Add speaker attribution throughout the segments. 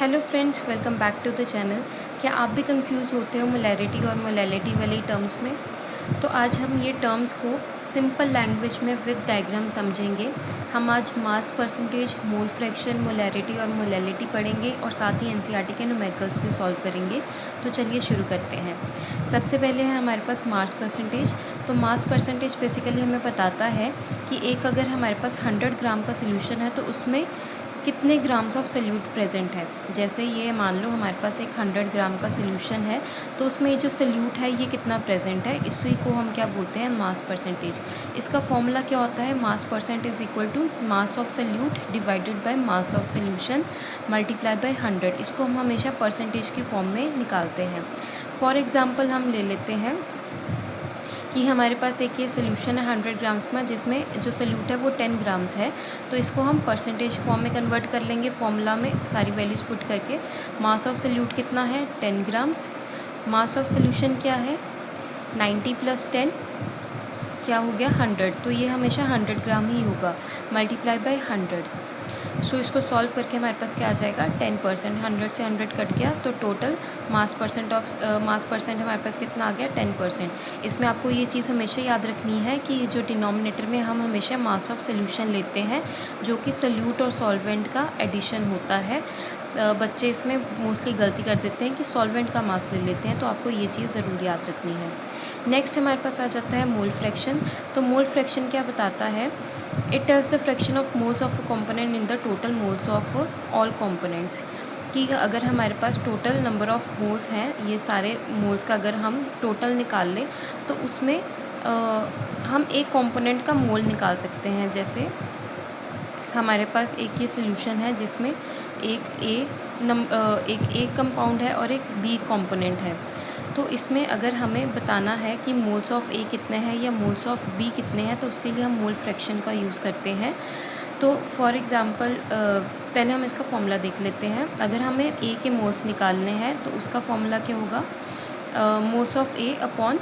Speaker 1: Hello friends, welcome back to the channel. क्या आप भी कंफ्यूज होते हो मोलैरिटी और मोलैलिटी वाले टर्म्स में? तो आज हम ये टर्म्स को सिंपल लैंग्वेज में विद डायग्राम समझेंगे। हम आज mass percentage, mole fraction, molarity और मोलैलिटी पढ़ेंगे और साथ ही एनसीईआरटी के न्यूमेरिकल्स भी सॉल्व करेंगे। तो चलिए शुरू करते हैं। सबसे पहले है हमारे पास मास परसेंटेज। तो मास परसेंटेज बेसिकली हमें बताता है कि एक अगर हमारे पास 100 ग्राम का सोल्यूशन है तो उसमें कितने ग्राम्स ऑफ सल्यूट प्रेजेंट है। जैसे ये मान लो हमारे पास एक 100 ग्राम का सोल्यूशन है, तो उसमें जो सल्यूट है ये कितना प्रेजेंट है, इसी को हम क्या बोलते हैं, मास परसेंटेज। इसका फॉर्मूला क्या होता है, mass percent is equal to mass of solute divided by mass of solution multiply by 100। इसको हम हमेशा परसेंटेज की फॉर्म में निकालते हैं। फॉर एग्ज़ाम्पल हम ले लेते हैं कि हमारे पास एक ये सोल्यूशन है 100 ग्राम्स में, जिसमें जो सोल्यूट है वो 10 ग्राम्स है। तो इसको हम परसेंटेज फॉर्म में कन्वर्ट कर लेंगे, फॉर्मूला में सारी वैल्यूज़ पुट करके। मास ऑफ सोल्यूट कितना है, 10 ग्राम्स। मास ऑफ सोल्यूशन क्या है, 90 प्लस 10 क्या हो गया, 100। तो ये हमेशा 100 ग्राम ही होगा, मल्टीप्लाई बाय 100। सो इसको सॉल्व करके हमारे पास क्या आ जाएगा, 10%। 100 से 100 कट गया तो टोटल मास परसेंट हमारे पास कितना आ गया, 10%। इसमें आपको ये चीज़ हमेशा याद रखनी है कि जो डिनोमिनेटर में हम हमेशा मास ऑफ सोल्यूशन लेते हैं, जो कि सोल्यूट और सॉल्वेंट का एडिशन होता है। बच्चे इसमें मोस्टली गलती कर देते हैं कि सॉल्वेंट का मास ले लेते हैं, तो आपको ये चीज़ ज़रूर याद रखनी है। नेक्स्ट हमारे पास आ जाता है मोल फ्रैक्शन। तो मोल फ्रैक्शन क्या बताता है, it tells the fraction of moles of a component in the total moles of all components. कि अगर हमारे पास टोटल नंबर ऑफ़ मोल्स हैं, ये सारे मोल्स का अगर हम टोटल निकाल लें तो उसमें हम एक कंपोनेंट का मोल निकाल सकते हैं। जैसे हमारे पास एक ये सॉल्यूशन है जिसमें एक ए कंपाउंड है और एक बी कंपोनेंट है। तो इसमें अगर हमें बताना है कि मोल्स ऑफ़ ए कितने हैं या मोल्स ऑफ़ बी कितने हैं, तो उसके लिए हम मोल फ्रैक्शन का यूज़ करते हैं। तो फॉर एग्ज़ाम्पल पहले हम इसका फॉर्मूला देख लेते हैं। अगर हमें ए के मोल्स निकालने हैं तो उसका फॉर्मूला क्या होगा, moles of A upon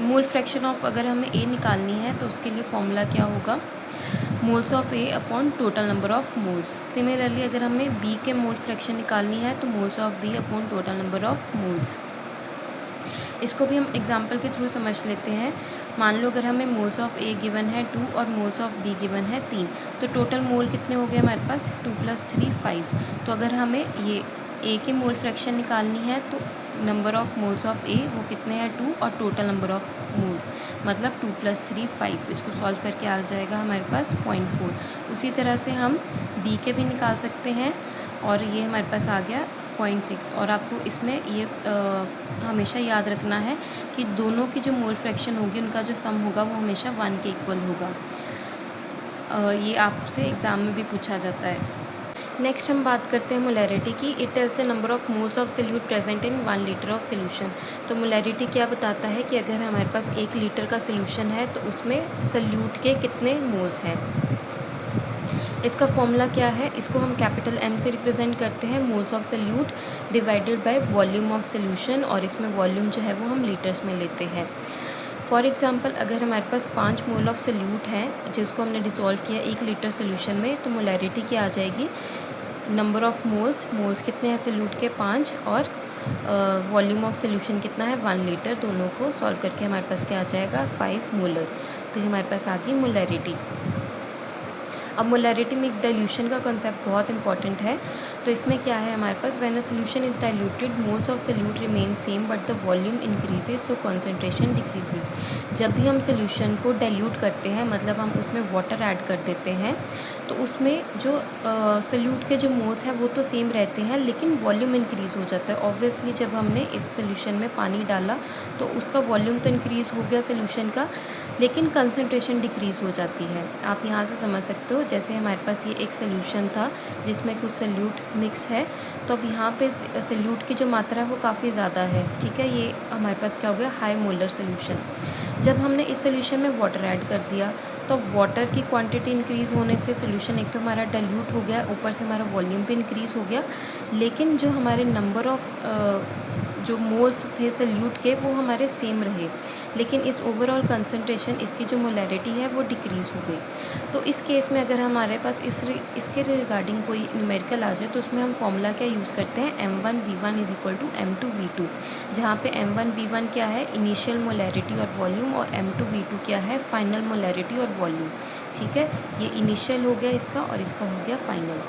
Speaker 1: mole fraction of, अगर हमें ए निकालनी है तो उसके लिए फॉर्मूला क्या होगा, moles of A upon total number of moles. Similarly अगर हमें बी के मोल फ्रैक्शन निकालनी है तो moles of B upon total number of moles. इसको भी हम एग्जांपल के थ्रू समझ लेते हैं। मान लो अगर हमें मोल्स ऑफ़ ए गिवन है 2 और मोल्स ऑफ़ बी गिवन है 3, तो टोटल मोल कितने हो गए हमारे पास, 2 + 3 5। तो अगर हमें ये ए की मोल फ्रैक्शन निकालनी है तो नंबर ऑफ़ मोल्स ऑफ़ ए वो कितने हैं, 2, और टोटल नंबर ऑफ़ मोल्स मतलब 2 + 3 5। इसको सॉल्व करके आ जाएगा हमारे पास 0.4। उसी तरह से हम बी के भी निकाल सकते हैं और ये हमारे पास आ गया 0.6। और आपको इसमें ये हमेशा याद रखना है कि दोनों की जो मोल फ्रैक्शन होगी उनका जो सम होगा वो हमेशा 1 के इक्वल होगा। ये आपसे एग्ज़ाम में भी पूछा जाता है। नेक्स्ट हम बात करते हैं मोलैरिटी की। It tells the number of moles of solute present in 1 litre of solution. तो मोलैरिटी क्या बताता है कि अगर हमारे पास 1 लीटर का सोल्यूशन है तो उसमें सोल्यूट के कितने मोल्स हैं। इसका फॉर्मूला क्या है, इसको हम कैपिटल एम से रिप्रेजेंट करते हैं, moles of solute divided by volume of solution, और इसमें वॉल्यूम जो है वो हम लीटर्स में लेते हैं। फॉर एग्ज़ाम्पल अगर हमारे पास 5 मोल ऑफ सोल्यूट हैं जिसको हमने डिसॉल्व किया 1 लीटर सोल्यूशन में, तो मोलैरिटी क्या आ जाएगी, नंबर ऑफ़ मोल्स कितने हैं सोल्यूट के, 5, और वॉल्यूम ऑफ सोल्यूशन कितना है, 1 लीटर। दोनों को सॉल्व करके हमारे पास क्या आ जाएगा, 5 मोलर। तो ये हमारे पास आ गई मोलैरिटी। अब मोलैरिटी में एक डाइल्यूशन का कॉन्सेप्ट बहुत इंपॉर्टेंट है। तो इसमें क्या है हमारे पास, when a solution is diluted moles of solute remain same but the volume increases so concentration decreases. जब भी हम सोल्यूशन को डाइल्यूट करते हैं मतलब हम उसमें वाटर ऐड कर देते हैं, तो उसमें जो सोल्यूट के जो मोल्स हैं वो तो सेम रहते हैं लेकिन वॉल्यूम इंक्रीज़ हो जाता है। ऑब्वियसली जब हमने इस सोल्यूशन में पानी डाला तो उसका वॉल्यूम तो इंक्रीज़ हो गया सोल्यूशन का, लेकिन कंसंट्रेशन डिक्रीज़ हो जाती है। आप यहाँ से समझ सकते हो, जैसे हमारे पास ये एक सोल्यूशन था जिसमें कुछ सोल्यूट मिक्स है, तो अब यहाँ पे सोल्यूट की जो मात्रा है वो काफ़ी ज़्यादा है, ठीक है। ये हमारे पास क्या हो गया, हाई मोलर सोल्यूशन। जब हमने इस सोल्यूशन में वाटर ऐड कर दिया तो वाटर की क्वांटिटी इंक्रीज़ होने से सोल्यूशन एक तो हमारा डाइल्यूट हो गया, ऊपर से हमारा वॉल्यूम भी इंक्रीज़ हो गया, लेकिन जो हमारे नंबर ऑफ़ जो मोल्स थे सोल्यूट के वो हमारे सेम रहे, लेकिन इस ओवरऑल कंसंट्रेशन इसकी जो मोलैरिटी है वो डिक्रीज़ हो गई। तो इस केस में अगर हमारे पास इसके रिगार्डिंग कोई न्यूमेरिकल आ जाए तो उसमें हम फॉर्मूला क्या यूज़ करते हैं, M1V1 is equal to M2V2, जहाँ पे M1V1 क्या है, इनिशियल मोलैरिटी और वॉल्यूम, और M2V2 क्या है, फाइनल मोलैरिटी और वॉल्यूम। ठीक है, ये इनिशियल हो गया इसका और इसका हो गया फाइनल।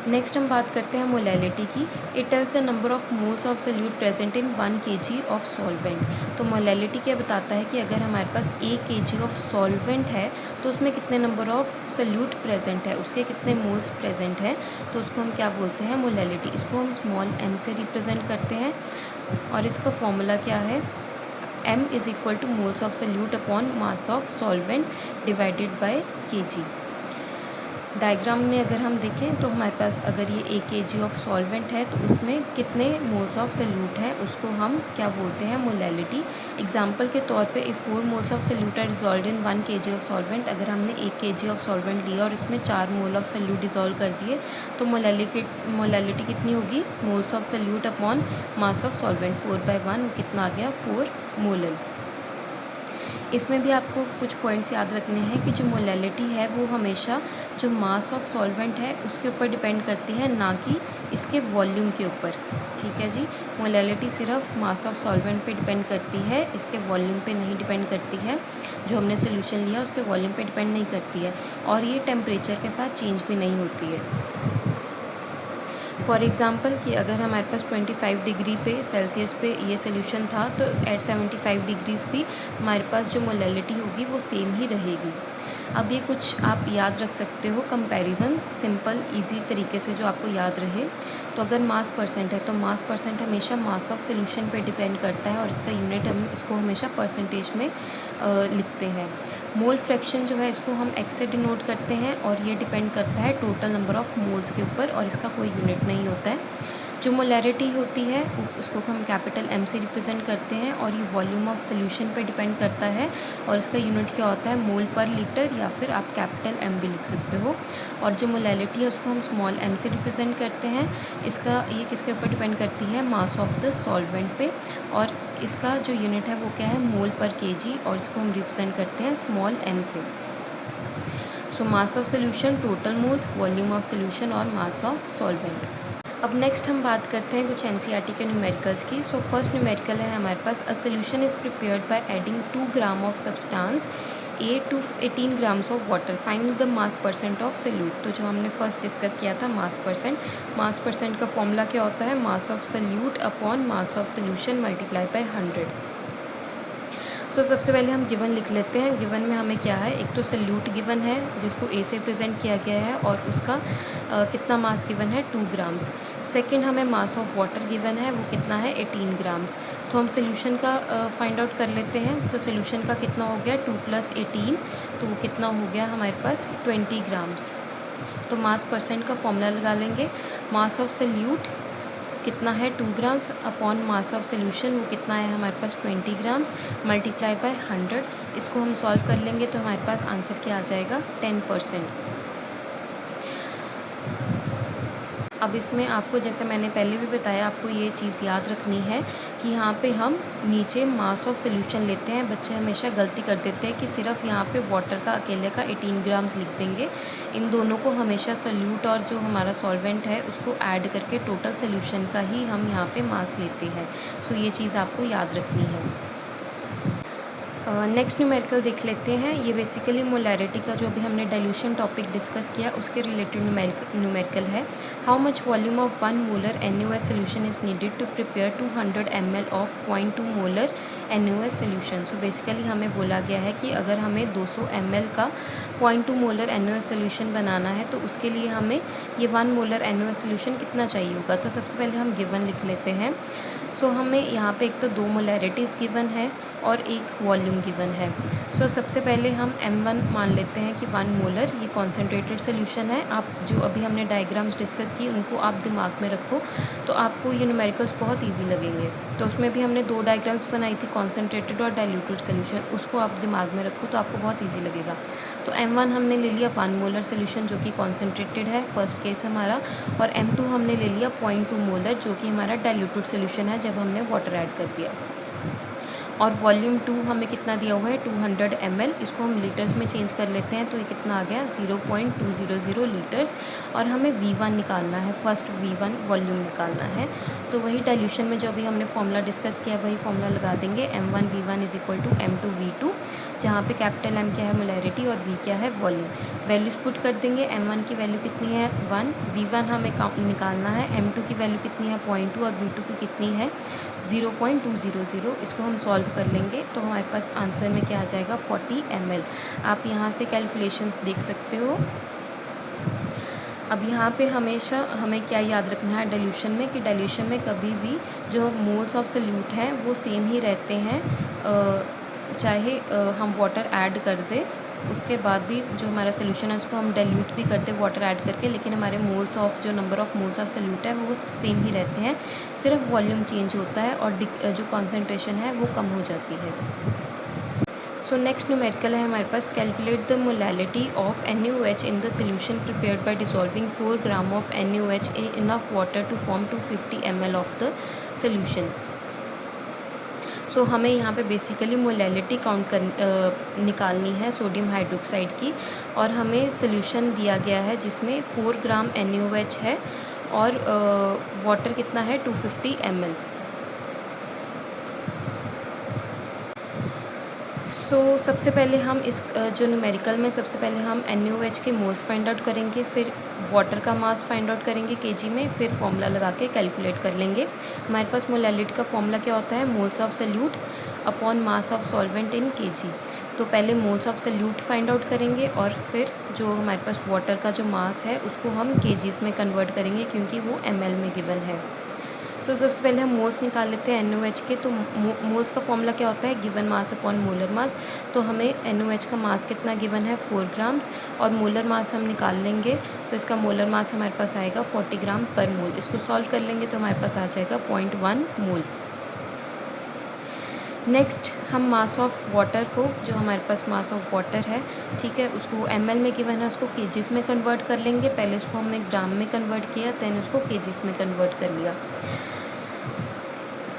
Speaker 1: नेक्स्ट हम बात करते हैं मोलैलिटी की। It tells the number of moles of solute present in 1 kg of solvent. तो मोलैलिटी क्या बताता है कि अगर हमारे पास 1 kg ऑफ सॉल्वेंट है तो उसमें कितने नंबर ऑफ सोल्यूट प्रेजेंट है, उसके कितने मोल्स प्रेजेंट हैं, तो उसको हम क्या बोलते हैं, मोलैलिटी। इसको हम स्मॉल m से रिप्रेजेंट करते हैं और इसका फॉर्मूला क्या है, m is equal two moles of solute upon mass of solvent divided by kg। Diagram में अगर हम देखें तो हमारे पास अगर ये 1 kg ऑफ सॉल्वेंट है तो उसमें कितने मोल्स ऑफ सोल्यूट हैं, उसको हम क्या बोलते हैं, मोलैलिटी। एग्जांपल के तौर पे if 4 moles of solute are dissolved in 1 kg of solvent, अगर हमने 1 kg ऑफ सॉल्वेंट लिया और इसमें 4 मोल ऑफ सोल्यूट डिसॉल्व कर दिए तो मोलैलिटी कितनी होगी, moles of solute upon mass of solvent, 4/1 कितना आ गया, 4 मोलल। इसमें भी आपको कुछ पॉइंट्स याद रखने हैं कि जो मोलैलिटी है वो हमेशा जो मास ऑफ सॉल्वेंट है उसके ऊपर डिपेंड करती है, ना कि इसके वॉल्यूम के ऊपर। ठीक है जी, मोलैलिटी सिर्फ मास ऑफ सॉल्वेंट पे डिपेंड करती है, इसके वॉल्यूम पे नहीं डिपेंड करती है। जो हमने सोल्यूशन लिया उसके वॉल्यूम पे डिपेंड नहीं करती है, और ये टेम्परेचर के साथ चेंज भी नहीं होती है। फॉर एग्ज़ाम्पल कि अगर हमारे पास 25 डिग्री पे सेल्सियस पे ये सोल्यूशन था तो एट 75 डिग्रीज़ भी हमारे पास जो मोलैलिटी होगी वो सेम ही रहेगी। अब ये कुछ आप याद रख सकते हो कंपैरिजन, सिंपल इजी तरीके से जो आपको याद रहे। तो अगर मास परसेंट है तो मास परसेंट हमेशा मास ऑफ सोल्यूशन पे डिपेंड करता है और इसका यूनिट हम इसको हमेशा परसेंटेज में लिखते हैं। मोल फ्रैक्शन जो है इसको हम एक्स से डिनोट करते हैं और ये डिपेंड करता है टोटल नंबर ऑफ़ मोल्स के ऊपर और इसका कोई यूनिट नहीं होता है। जो मोलैरिटी होती है उसको हम कैपिटल M से रिप्रेजेंट करते हैं और ये वॉल्यूम ऑफ सोल्यूशन पे डिपेंड करता है और इसका यूनिट क्या होता है, मोल पर लीटर, या फिर आप कैपिटल M भी लिख सकते हो। और जो मोलैलिटी है उसको हम स्मॉल m से रिप्रेजेंट करते हैं। इसका ये किसके ऊपर डिपेंड करती है, मास ऑफ द सॉल्वेंट पे, और इसका जो यूनिट है वो क्या है, मोल पर kg, और इसको हम रिप्रेजेंट करते हैं स्मॉल m से। So mass of solution, total moles, volume of solution और मास ऑफ सॉल्वेंट। अब नेक्स्ट हम बात करते हैं कुछ NCERT के न्यूमेरिकल्स की। सो फर्स्ट न्यूमेरिकल है हमारे पास, a solution is prepared by adding 2 gram of substance A to 18 grams of water, find the mass percent of solute. तो जो हमने फर्स्ट डिस्कस किया था मास परसेंट का फॉर्मूला क्या होता है, mass of solute upon mass of solution multiply by 100। सो सबसे पहले हम गिवन लिख लेते हैं। गिवन में हमें क्या है, एक तो सोल्यूट गिवन है जिसको A से प्रेजेंट किया गया है और उसका कितना मास गिवन है, 2 ग्राम्स। सेकंड हमें मास ऑफ वाटर गिवन है, वो कितना है, 18 ग्राम्स। तो हम सोल्यूशन का फाइंड आउट कर लेते हैं। तो सोल्यूशन का कितना हो गया, 2 + 18, तो वो कितना हो गया हमारे पास 20 ग्राम्स। तो मास परसेंट का फॉर्मूला लगा लेंगे, मास ऑफ सोल्यूट कितना है, 2 grams, upon mass of solution वो कितना है हमारे पास 20 ग्राम्स, मल्टीप्लाई बाय 100। इसको हम सॉल्व कर लेंगे तो हमारे पास आंसर क्या आ जाएगा, 10%। अब इसमें आपको, जैसे मैंने पहले भी बताया, आपको ये चीज़ याद रखनी है कि यहाँ पे हम नीचे मास ऑफ सोल्यूशन लेते हैं। बच्चे हमेशा गलती कर देते हैं कि सिर्फ यहाँ पे वाटर का अकेले का 18 ग्राम्स लिख देंगे। इन दोनों को हमेशा सोल्यूट और जो हमारा सॉल्वेंट है उसको ऐड करके टोटल सोल्यूशन का ही हम यहाँ पे मास लेते हैं। सो ये चीज़ आपको याद रखनी है। नेक्स्ट न्यूमेरिकल देख लेते हैं। ये बेसिकली मोलैरिटी का जो भी हमने डाइल्यूशन टॉपिक डिस्कस किया उसके रिलेटेड न्यूमेरिकल है। How much volume of 1 molar NaOH solution is needed to prepare 200 ml of 0.2 molar NaOH solution. So basically हमें बोला गया है कि अगर हमें 200 ml का 0.2 मोलर NaOH सोल्यूशन बनाना है तो उसके लिए हमें ये 1 मोलर NaOH सोल्यूशन कितना चाहिए होगा। तो सबसे पहले हम गिवन लिख लेते हैं। सो हमें यहाँ पे एक तो 2 मोलैरिटीज़ गिवन है और एक वॉल्यूम गिवन है। सो सबसे पहले हम m1 मान लेते हैं कि 1 मोलर, ये कॉन्सेंट्रेटेड सोल्यूशन है। आप जो अभी हमने डायग्राम्स डिस्कस की उनको आप दिमाग में रखो तो आपको ये न्यूमेरिकल्स बहुत ईजी लगेंगे। तो उसमें भी हमने 2 डायग्राम्स बनाई थी, कॉन्सेंट्रेटेड और डाइल्यूटेड सोल्यूशन, उसको आप दिमाग में रखो तो आपको बहुत ईजी लगेगा। तो m1 हमने ले लिया 1 मोलर सोल्यूशन जो कि कॉन्सेंट्रेटेड है, फर्स्ट केस हमारा, और m2 हमने ले लिया 0.2 मोलर जो कि हमारा डाइल्यूटेड सोल्यूशन है जब हमने वाटर ऐड कर दिया। और वॉल्यूम 2 हमें कितना दिया हुआ है 200 ml, इसको हम लीटर्स में चेंज कर लेते हैं तो ये कितना आ गया 0.200 लीटर्स। और हमें V1 निकालना है, फर्स्ट V1 वॉल्यूम निकालना है। तो वही डाइल्यूशन में जो अभी हमने फॉर्मूला डिस्कस किया वही फॉर्मूला लगा देंगे, m1 V1 is equal to m2 V2, जहाँ पे कैपिटल M क्या है मोलैरिटी और V क्या है वॉल्यूम। वैल्यूज पुट कर देंगे, m1 की वैल्यू कितनी है 1, V1 हमें निकालना है, m2 की वैल्यू कितनी है 0.2 और V2 की कितनी है 0.200। इसको हम सॉल्व कर लेंगे तो हमारे पास आंसर में क्या आ जाएगा 40 ml। आप यहाँ से कैलकुलेशंस देख सकते हो। अब यहाँ पे हमेशा हमें क्या याद रखना है डाइल्यूशन में, कि डाइल्यूशन में कभी भी जो मोल्स ऑफ सल्यूट हैं वो सेम ही रहते हैं, चाहे हम वाटर ऐड कर दें, उसके बाद भी जो हमारा सोल्यूशन है उसको हम डाइल्यूट भी करते हैं वाटर ऐड करके, लेकिन हमारे मोल्स ऑफ जो number of moles of solute है वो सेम ही रहते हैं, सिर्फ वॉल्यूम चेंज होता है और जो कॉन्सेंट्रेशन है वो कम हो जाती है। सो नेक्स्ट न्यूमेरिकल है हमारे पास, calculate the molality of NaOH in the solution prepared by dissolving 4 gram of NaOH in enough water to form 250 ml of the solution. So हमें यहाँ पे बेसिकली मोलैलिटी काउंट निकालनी है सोडियम हाइड्रोक्साइड की, और हमें सोल्यूशन दिया गया है जिसमें 4 ग्राम NaOH है और वाटर कितना है 250 ml। सो सबसे पहले हम इस जो न्यूमेरिकल में सबसे पहले हम NaOH के मोल्स फाइंड आउट करेंगे, फिर वाटर का मास फाइंड आउट करेंगे केजी में, फिर फॉर्मूला लगा के कैलकुलेट कर लेंगे। हमारे पास मोलैलिटी का फॉर्मूला क्या होता है, moles of solute upon mass of solvent in KG. तो पहले moles of solute find out करेंगे और फिर जो हमारे पास वाटर का जो मास है उसको हम केजीज़ में कन्वर्ट करेंगे क्योंकि वो ml में गिवन है। सो सबसे पहले हम मोल्स निकाल लेते हैं NaOH के। तो मोल्स का फॉर्मूला क्या होता है, given mass upon molar mass. तो हमें NaOH का मास कितना गिवन है 4 ग्राम्स, और मोलर मास हम निकाल लेंगे तो इसका मोलर मास हमारे पास आएगा 40 ग्राम पर मोल। इसको सॉल्व कर लेंगे तो हमारे पास आ जाएगा 0.1 मोल। नेक्स्ट हम मास ऑफ वाटर को, जो हमारे पास मास ऑफ वाटर है, ठीक है, उसको ml में गिवन है, उसको केजीज़ में कन्वर्ट कर लेंगे। पहले उसको हमने ग्राम में कन्वर्ट किया, देन उसको केजीज़ में कन्वर्ट कर लिया।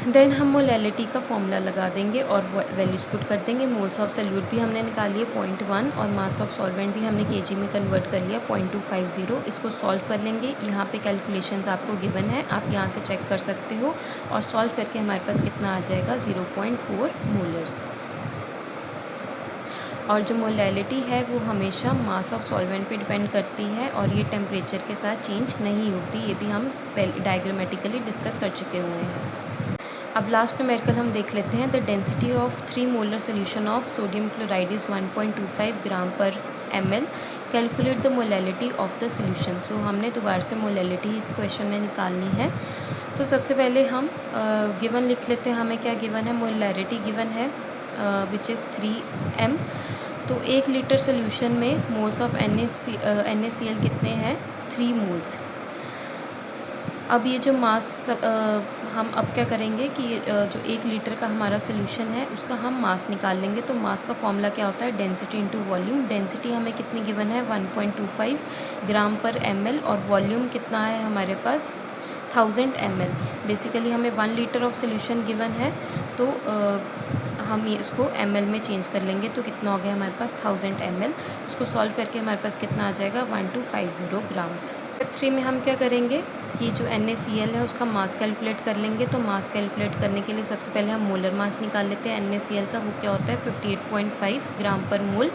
Speaker 1: देन हम मोलैलिटी का फॉर्मूला लगा देंगे और वैल्यूज पुट कर देंगे। मोल्स ऑफ सल्यूट भी हमने निकाल लिए 0.1 और मास ऑफ सॉल्वेंट भी हमने केजी में कन्वर्ट कर लिया 0.250। इसको सॉल्व कर लेंगे। यहाँ पे कैलकुलेशंस आपको गिवन है, आप यहाँ से चेक कर सकते हो, और सॉल्व करके हमारे पास कितना आ जाएगा 0.4 मोलर। और जो मोलैलिटी है वो हमेशा मास ऑफ सॉल्वेंट पे डिपेंड करती है और ये टेम्परेचर के साथ चेंज नहीं होती, ये भी हम डायग्रामेटिकली डिस्कस कर चुके हुए हैं। अब लास्ट न्यूमेरिकल हम देख लेते हैं। The density of 3 molar solution of sodium chloride is 1.25 gram per ml। Calculate the molality of the solution. So हमने दोबारा से मोलैलिटी इस क्वेश्चन में निकालनी है। सो सबसे पहले हम गिवन लिख लेते हैं। हमें क्या गिवन है, मोलैरिटी गिवन है विच इज़ 3m। तो 1 लीटर सोल्यूशन में मोल्स ऑफ NaCl कितने हैं 3 मोल्स। अब ये जो मास हम अब क्या करेंगे कि जो 1 लीटर का हमारा सोल्यूशन है उसका हम मास निकाल लेंगे। तो मास का फॉर्मूला क्या होता है, डेंसिटी इंटू वॉल्यूम। डेंसिटी हमें कितनी गिवन है 1.25 ग्राम पर ml, और वॉल्यूम कितना है हमारे पास 1000 ml। बेसिकली हमें 1 लीटर ऑफ सोल्यूशन गिवन है, तो हम ये इसको ml में चेंज कर लेंगे। तो कितना हो गया हमारे पास 1000 ml। उसको सॉल्व करके हमारे पास कितना आ जाएगा 1250 ग्राम्स। स्टेप 3 में हम क्या करेंगे कि जो NaCl है उसका मास कैलकुलेट कर लेंगे। तो मास कैलकुलेट करने के लिए सबसे पहले हम मोलर मास निकाल लेते हैं NaCl का। वो क्या होता है 58.5 ग्राम पर मोल।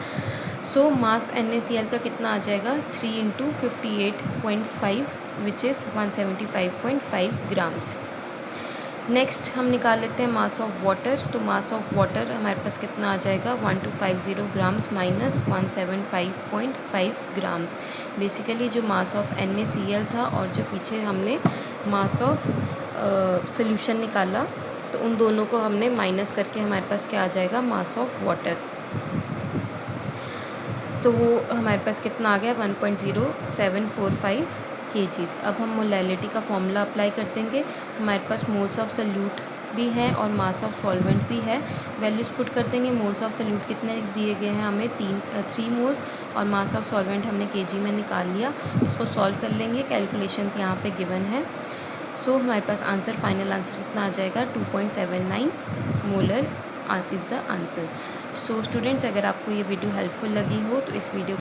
Speaker 1: सो मास NaCl का कितना आ जाएगा 3 into 58.5 which is 175.5 grams. Next हम निकाल लेते हैं मास ऑफ वाटर। तो मास ऑफ वाटर हमारे पास कितना आ जाएगा 1250 ग्राम्स माइनस 175.5 ग्राम्स। बेसिकली जो मास ऑफ NaCl था और जो पीछे हमने मास ऑफ सोल्यूशन निकाला तो उन दोनों को हमने माइनस करके हमारे पास क्या आ जाएगा, मास ऑफ वाटर। तो वो हमारे पास कितना आ गया, 1.0745 kgs। अब हम मोलैलिटी का फॉर्मूला अप्लाई कर देंगे। हमारे पास मोल्स ऑफ सल्यूट भी हैं और मास ऑफ सॉल्वेंट भी है। वैल्यूज़ पुट कर देंगे। मोल्स ऑफ सल्यूट कितने दिए गए हैं हमें, 3 मोल्स, और मास ऑफ सॉल्वेंट हमने केजी में निकाल लिया। इसको सॉल्व कर लेंगे, कैलकुलेशंस यहाँ पे गिवन है। सो हमारे पास आंसर, फाइनल आंसर कितना आ जाएगा, 2.79 molar is the answer. So students, अगर आपको ये वीडियो हेल्पफुल लगी हो तो इस वीडियो